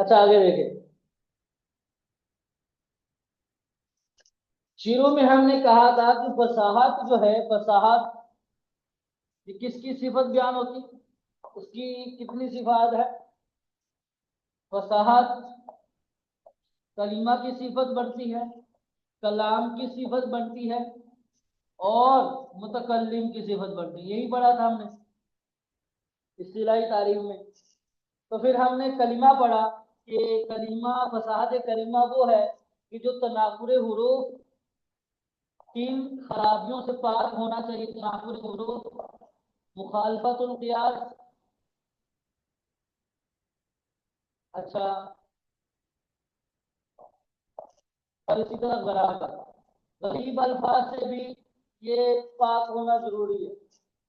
اچھا آگے دیکھیں، شروع میں ہم نے کہا تھا کہ فصاحت جو ہے، فصاحت یہ کس کی صفت بیان ہوتی، اس کی کتنی صفات ہے؟ فصاحت کلمہ کی صفت بنتی ہے، کلام کی صفت بنتی ہے، اور متکلم کی صفت بنتی ہے، یہی پڑھا تھا ہم نے اصطلاحی تعریف میں۔ تو پھر ہم نے کلمہ پڑھا کہ کلمہ، فصاحت کلمہ وہ ہے کہ جو تنافر حروف، تین خرابیوں سے پاک ہونا چاہیے، تنافر حروف، مخالفت القیاس، اچھا، اور اسی طرح غریب الفاظ سے بھی یہ پاک ہونا ضروری ہے۔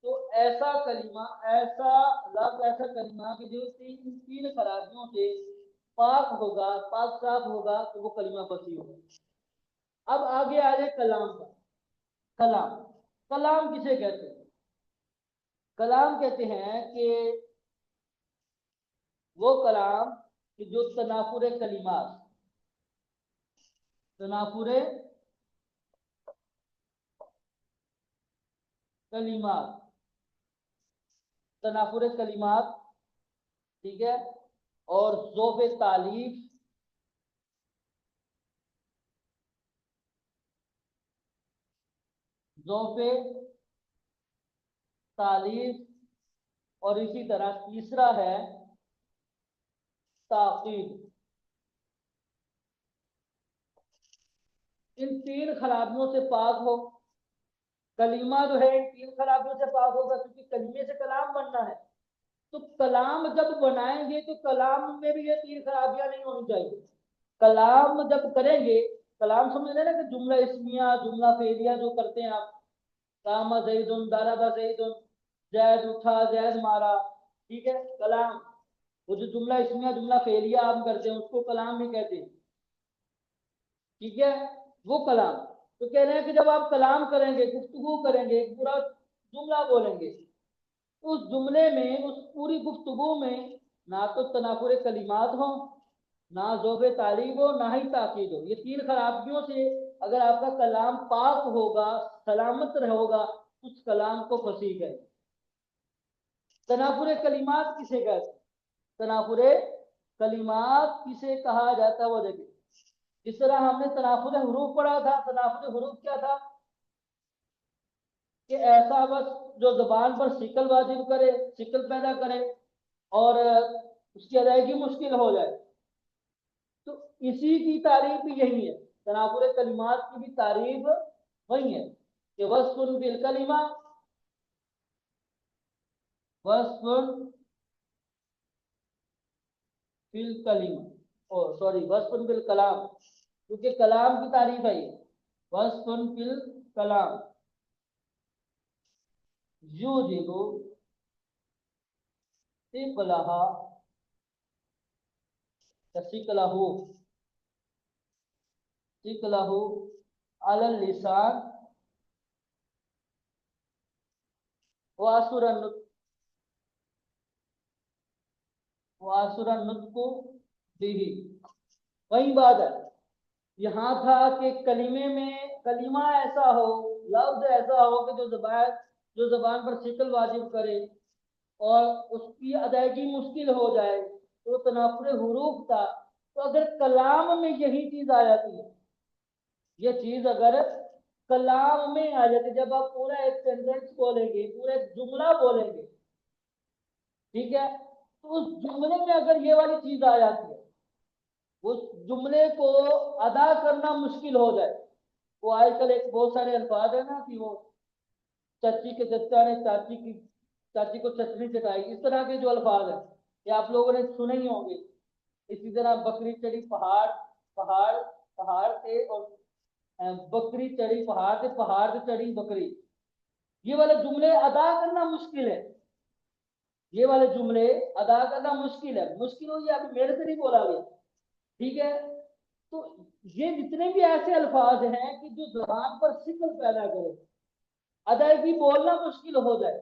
تو ایسا کلمہ، ایسا لفظ، ایسا کلمہ کہ جو تین خرابیوں سے پاک ہوگا، پاک صاف ہوگا، تو وہ کلمہ فصیح ہوگا۔ اب آگے آ جائے کلام کا۔ کلام، کلام کسے کہتے ہیں؟ کلام کہتے ہیں کہ وہ کلام کہ جو تنافر کلمات، تنافر کلمات، تنافر کلمات، ٹھیک ہے، اور ذوب تالیف، ذوب تالیف، اور اسی طرح تیسرا ہے تاقید۔ ان تین خرابیوں سے پاک ہو کلمہ جو ہے، ان تین خرابیوں سے پاک ہوگا، کیونکہ کلمے سے کلام بننا ہے۔ تو کلام جب بنائیں گے تو کلام میں بھی یہ تین خرابیاں نہیں ہونی چاہیے۔ کلام جب کریں گے، کلام سمجھ لیں نا کہ جملہ اسمیہ، جملہ فعلیہ جو کرتے ہیں آپ، قام زید، ضرب زید، زید اٹھا، زید مارا، ٹھیک ہے، کلام۔ وہ جو جملہ اسمیہ، جملہ فعلیہ آپ کرتے ہیں، اس کو کلام بھی کہتے ہیں، ٹھیک ہے، وہ کلام۔ تو کہہ رہے ہیں کہ جب آپ کلام کریں گے، گفتگو کریں گے، ایک پورا جملہ بولیں گے، اس جملے میں، اس پوری گفتگو میں نہ تو تنافر کلمات ہوں، نہ ذوب تعریف ہو، نہ ہی تاکید ہو۔ یہ تین خرابیوں سے اگر آپ کا کلام پاک ہوگا، سلامت ہوگا، اس کلام کو فصیح کہتے ہیں۔ تنافر کلمات کسے کہتے ہیں؟ تنافر کلمات کسے کہا جاتا ہے وہ دیکھیں۔ اس طرح ہم نے تنافر حروف پڑھا تھا۔ تنافر حروف کیا تھا؟ کہ ایسا بس جو زبان پر شکل واجب کرے، شکل پیدا کرے، اور اس کی ادائیگی مشکل ہو جائے۔ تو اسی کی تعریف بھی یہی ہے، تنافر کلمات کی بھی تعریف وہی ہے کہ وصف بالکلمہ، وصف بالکلمہ، سوری، وصف بالکلام، کیونکہ کلام کی تعریف ہے یہ، وصف بالکلام یوجب ثقلہا، ثقلہ، ثقلہ علی اللسان واسر النطق، واسر النطق بھی، وہی بات ہے۔ یہاں تھا کہ کلمے میں، کلمہ ایسا ہو، لفظ ایسا ہو کہ جو زبان پر شکل واجب کرے اور اس کی ادائیگی مشکل ہو جائے، تو تنافر حروف تھا۔ تو اگر کلام میں یہی چیز آ جاتی ہے، یہ چیز اگر کلام میں آ جاتی، جب آپ پورا ایک سینٹینس بولیں گے، پورا ایک جملہ بولیں گے، ٹھیک ہے، تو اس جملے میں اگر یہ والی چیز آ جاتی ہے، اس جملے کو ادا کرنا مشکل ہو جائے۔ وہ آج کل ایک بہت سارے الفاظ ہیں نا کہ وہ چچی کے چچا نے چاچی کو چٹنی چٹائی، اس طرح کے جو الفاظ ہیں یہ آپ لوگوں نے سنے ہی ہوں گے۔ اسی طرح بکری چڑھی پہاڑ، پہاڑ پہاڑ سے، اور بکری چڑھی پہاڑ سے، پہاڑ سے چڑھی بکری، یہ والے جملے ادا کرنا مشکل ہے، یہ والے جملے ادا کرنا مشکل ہے۔ مشکل ہو یہ ابھی میرے سے نہیں بولا گیا، ٹھیک ہے۔ تو یہ جتنے بھی ایسے الفاظ ہیں کہ جو زبان پر شکل پیدا کرے، ادائیگی بولنا مشکل ہو جائے۔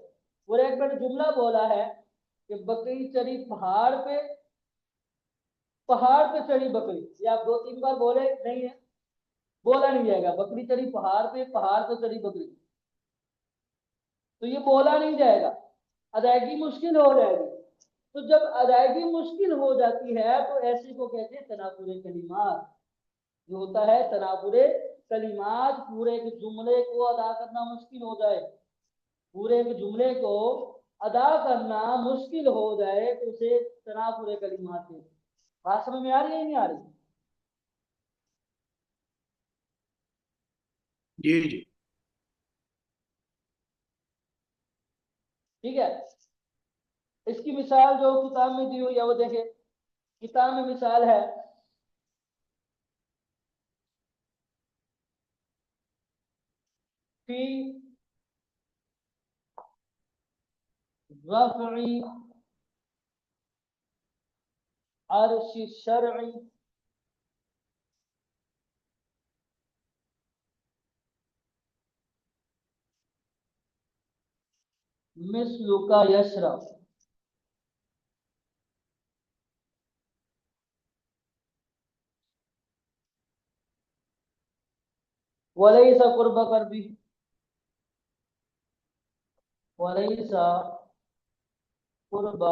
اور ایک میں نے جملہ بولا ہے کہ بکری چڑھی پہاڑ پہ، پہاڑ پہ چڑھی بکری، یہ آپ 2-3 بار بولے نہیں ہے، بولا نہیں جائے گا، بکری چڑھی پہاڑ پہ چڑھی بکری، تو یہ بولا نہیں جائے گا، ادائیگی مشکل ہو جائے گی۔ تو جب ادائیگی مشکل ہو جاتی ہے تو ایسے کو کہتے ہیں تنافر کلمات، جو ہوتا ہے تنافر کلمات، پورے ایک جملے کو ادا کرنا مشکل ہو جائے، پورے ایک جملے کو ادا کرنا مشکل ہو جائے تو اسے تنافر کلمات کہتے ہیں۔ بات سمجھ میں آ رہی ہے نہیں آ رہی؟ جی جی ٹھیک ہے، اس کی مثال جو کتاب میں دی ہوئی ہے وہ دیکھیں، کتاب میں مثال ہے فی رفع عرش الشرع مثل کا یشرف، ولیس قرب قربی، ولیس قرب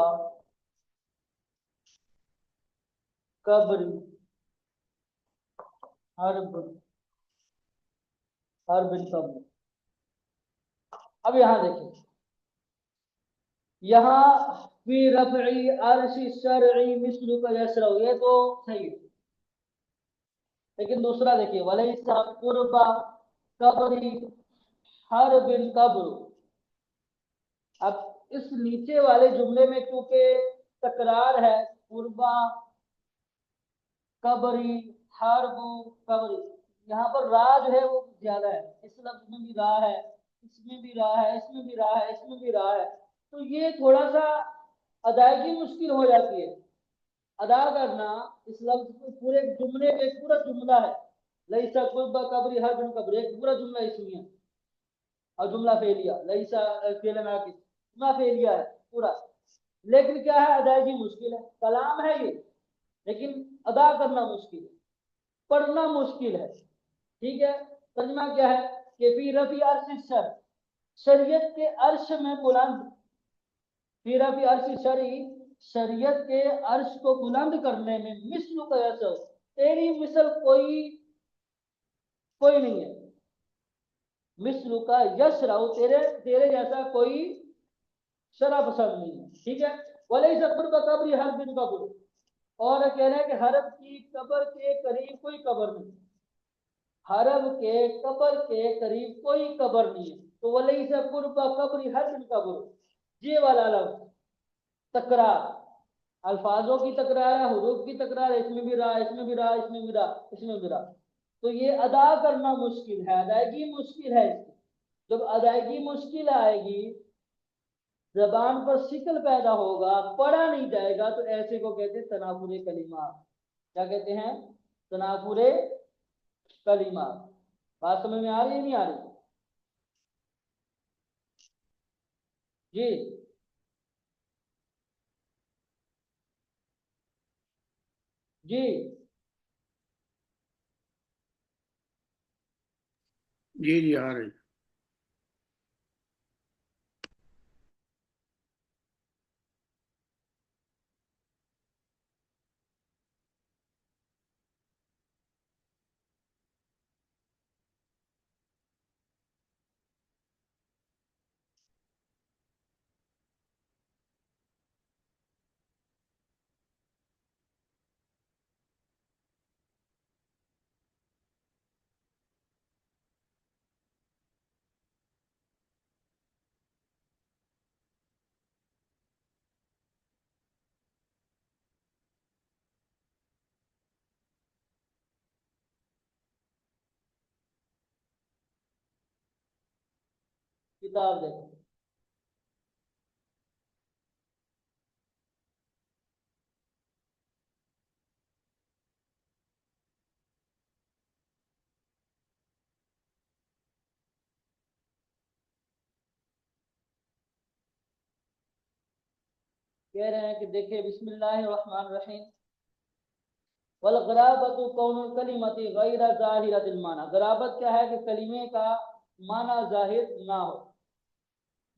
قبر حرب حرب قبر۔ اب یہاں دیکھیں، یہاں فی رفع عرش الشرع مثل کا یشرف، یہ تو صحیح ہے، لیکن دوسرا دیکھیے ولیس قرب قبر حرب قبر۔ اب اس نیچے والے جملے میں کیونکہ تکرار ہے، قربا قبری حرب قبری، یہاں پر را جو ہے وہ زیادہ ہے، اس لفظ میں بھی را ہے، اس میں بھی را ہے، اس میں بھی را ہے، اس میں بھی را ہے، تو یہ تھوڑا سا ادائیگی مشکل ہو جاتی ہے ادا کرنا اس لفظ کو، پورے جملے ایک پورا جملہ ہے، لیسا قربا قبری حرب قبر، ایک پورا جملہ اس میں ہے، اور جملہ فعلیہ لیسا فعل ناقص، جملہ فعلیہ ہے پورا، لیکن کیا ہے ادائیگی مشکل ہے، کلام ہے یہ لیکن ادا کرنا مشکل ہے، پڑھنا مشکل ہے۔ ٹھیک ہے، ترجمہ کیا ہے کہ فی رفع عرش الشرع، شریعت کے عرش میں بلند، فی رفع عرش الشرع، شریعت کے عرش کو بلند کرنے میں مثل کا یسر، تیری مثل کوئی نہیں ہے، مثل کا یشرع، تیرے جیسا کوئی شرع پسند نہیں ہے۔ ٹھیک ہے، ولیس قرب قبر حرب قبر، اور کہہ رہے ہیں کہ حرب کی قبر کے قریب کوئی قبر نہیں، حرب کے قبر کے قریب کوئی قبر نہیں ہے، تو ولیس قرب قبر حرب قبر، یہ والا لفظ تکرار، الفاظوں کی تکرار ہے، حروف کی تکرار ہے، اس میں بھی رہا، اس میں بھی رہا، اس میں بھی رہا، اس میں بھی رہا، تو یہ ادا کرنا مشکل ہے، ادائیگی مشکل ہے اس کی۔ جب ادائیگی مشکل آئے گی، زبان پر شکل پیدا ہوگا، پڑھا نہیں جائے گا، تو ایسے کو کہتے ہیں تنافر کلمات، کیا کہتے ہیں؟ تنافر کلمات۔ بات سمجھ میں آ رہی ہے نہیں آ رہی؟ جی جی جی جی آ رہے ہیں۔ کتاب دیکھو، کہہ رہے ہیں کہ دیکھیں بسم اللہ الرحمن الرحیم، والغرابت کون الکلمۃ غیر ظاہرۃ المعنی، غرابت کیا ہے کہ کلمے کا معنی ظاہر نہ ہو.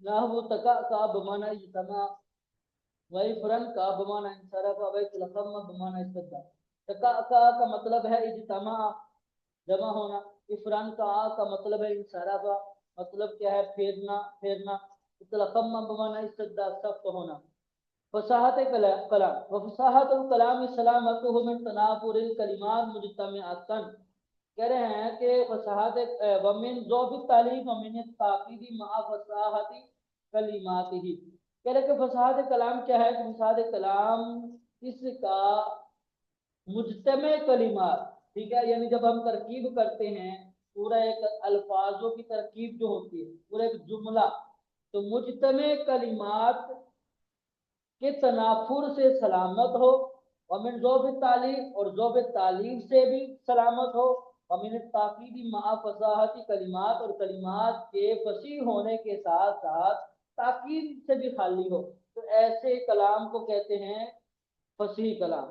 نحو تکأکأ بمعنی اجتماع، وافرن کا بمعنی انصرف، ویتلخم بمعنی استدعاء. تکأکأ کا مطلب ہے اجتماع، جمع ہونا. افران کا مطلب ہے انصراف، مطلب کیا ہے پھیرنا پھیرنا. اطلقم بمعنی استدعاء، سخت ہونا. فصاحت کلام، وفصاحت الکلام سلامتہ من تنافر الکلمات مجتمعۃ. کہہ رہے ہیں کہ فصاحت ومن ذوب التعلیم ومن التاکید مع فصاحت کلمات ہی. کہہ رہے کہ فصاحت کلام کیا ہے کہ فصاحت کلام اس کا مجتمع کلمات، ٹھیک ہے، یعنی جب ہم ترکیب کرتے ہیں پورا ایک الفاظوں کی ترکیب جو ہوتی ہے پورا ایک جملہ، تو مجتمع کلمات کے تنافر سے سلامت ہو. ومن ذوب تعلیم، اور ذوب تعلیم سے بھی سلامت ہو. ومن التاکید مع فصاحت کلمات، اور کلمات کے فصیح ہونے کے ساتھ ساتھ تاکید سے بھی خالی ہو. تو ایسے کلام کو کہتے ہیں فصیح کلام.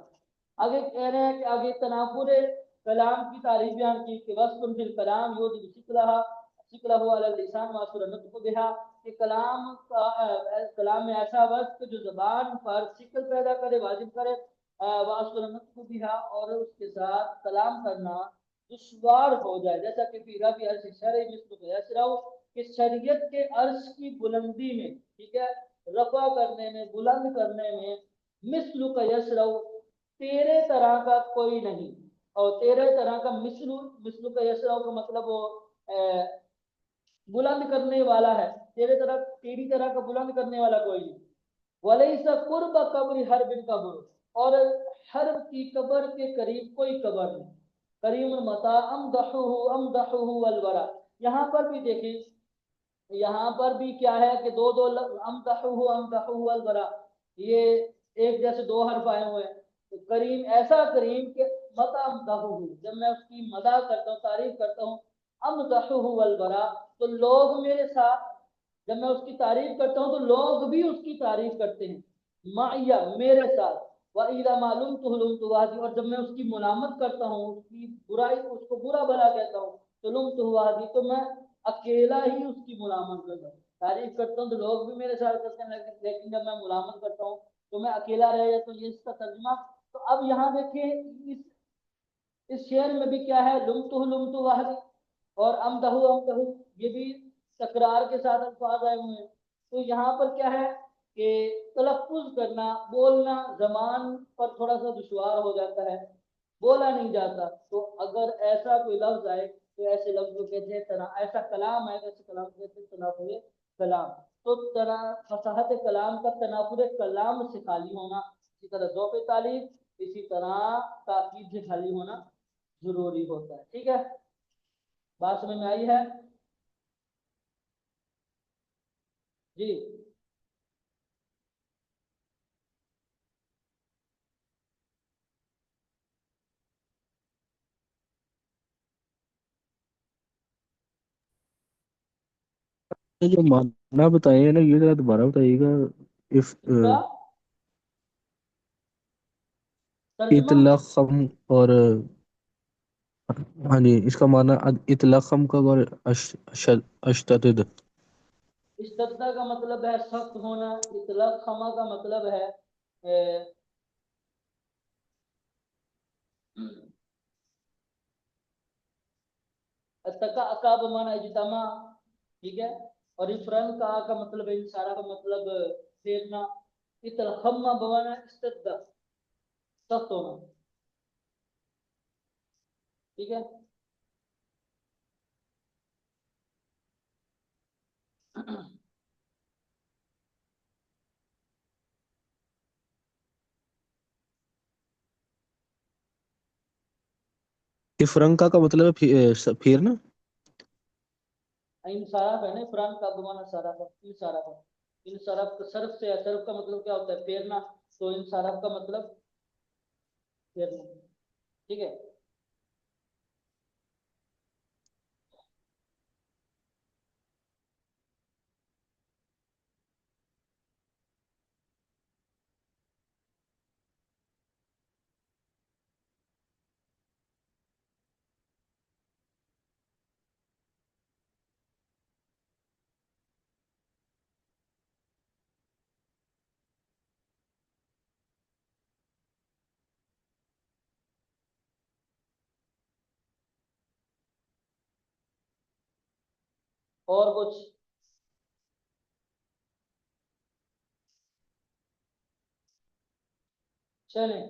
آگے کہہ رہے ہیں کہ آگے تنافر کلام کی تعریف بیان کی کہ وصف فی الکلام یوجب شکلہ علی اللسان واثر النطق بها، کہ کلام میں ایسا وصف جو زبان پر شکل پیدا کرے، واجب کرے، واثر النطق بها، اور اس کے ساتھ کلام کرنا دشوار ہو جائے. جیسا کہ فی رفع عرش الشرع مثل یسرا، کہ شریعت کے عرش کی بلندی میں، ٹھیک ہے، رفع کرنے میں، بلند کرنے میں، مثل یسرا، تیرے طرح کا کوئی نہیں. اور تیرے طرح کا مثل کا یسرا کا مطلب وہ بلند کرنے والا ہے، تیرے طرح تیری طرح کا بلند کرنے والا کوئی نہیں. ولیس قرب قبر حرب قبر، اور حرب کی قبر کے قریب کوئی قبر نہیں. کریم المتا امدحہ والورا، یہاں پر بھی دیکھیں، یہاں پر بھی کیا ہے کہ دو امدحہ والورا، یہ ایک جیسے دو حرف آئے ہوئے ہیں. تو کریم، ایسا کریم کہ متا امدحہ، جب میں اس کی مدح کرتا ہوں، تعریف کرتا ہوں، امدحہ والورا، تو لوگ میرے ساتھ، جب میں اس کی تعریف کرتا ہوں تو لوگ بھی اس کی تعریف کرتے ہیں. معیہ، میرے ساتھ. وَإِذَا مَا لُمْتُهُ لُمْتُ وَحْدِي، اور جب میں اس کی ملامت کرتا ہوں، اس کی برائی، اس کو برا بھلا کہتا ہوں، تو لُمْتُهُ وَحْدِي، تو میں اکیلا ہی اس کی ملامت کرتا ہوں. تعریف کرتا ہوں تو لوگ بھی میرے ساتھ کرتے ہیں، لیکن جب میں ملامت کرتا ہوں تو میں اکیلا رہ جاتا ہوں. یہ اس کا ترجمہ. تو اب یہاں دیکھیں اس شعر میں بھی کیا ہے، لُمْتُهُ وَحْدِي اور امدحُ، یہ بھی تکرار کے ساتھ الفاظ آئے ہوئے ہیں. تو یہاں پر کیا ہے کہ تلفظ کرنا، بولنا زبان پر تھوڑا سا دشوار ہو جاتا ہے، بولا نہیں جاتا. تو اگر ایسا کوئی لفظ آئے تو ایسے لفظ کو کہتے ہیں ایسا کلام ہے، ایسے کلام کو کہتے ہیں تنافر کلام. تو فصاحت کلام کا تنافر کلام سے خالی ہونا، اسی طرح ذوق تعلیم، اسی طرح تاکید سے خالی ہونا ضروری ہوتا ہے. ٹھیک ہے، بات سمجھ میں آئی ہے؟ جی. یہ جو معنی بتائے ہیں نا، یہ ذرا دوبارہ بتائیے گا. اف اس کا ترجمہ، اطلاقم اور ہاں جی، اس کا معنی اطلاقم کا اور اشتدد. استدعاء کا مطلب ہے سخت ہونا. اطلاق خما کا مطلب ہے اتکا بمانا اجتماع، ٹھیک ہے. اور افرن کا مطلب ہے اشارہ، کا مطلب پھیرنا. اتلخما بمانا استدعاء، سخت ہونا. ٹھیک ہے. افرنکا کا مطلب ہے پھیرنا. انصراف ہے نا، افران کا بمانا صرف، انصراف. انصراف صرف سے، صرف کا مطلب کیا ہوتا ہے؟ پھیرنا. تو انصراف کا مطلب پھیرنا. ٹھیک ہے. اور کچھ؟ چلیں،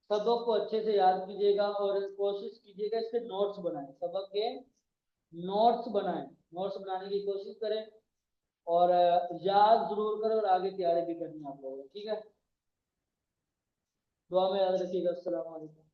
سبق کو اچھے سے یاد کیجیے گا اور کوشش کیجیے گا اس کے نوٹس بنائیں، سبق کے نوٹس بنائیں، نوٹس بنانے کی کوشش کریں اور یاد ضرور کریں اور آگے تیاری بھی کرنی ہے آپ لوگوں کو، ٹھیک ہے؟ دعا میں یاد رکھیے گا۔ السلام علیکم۔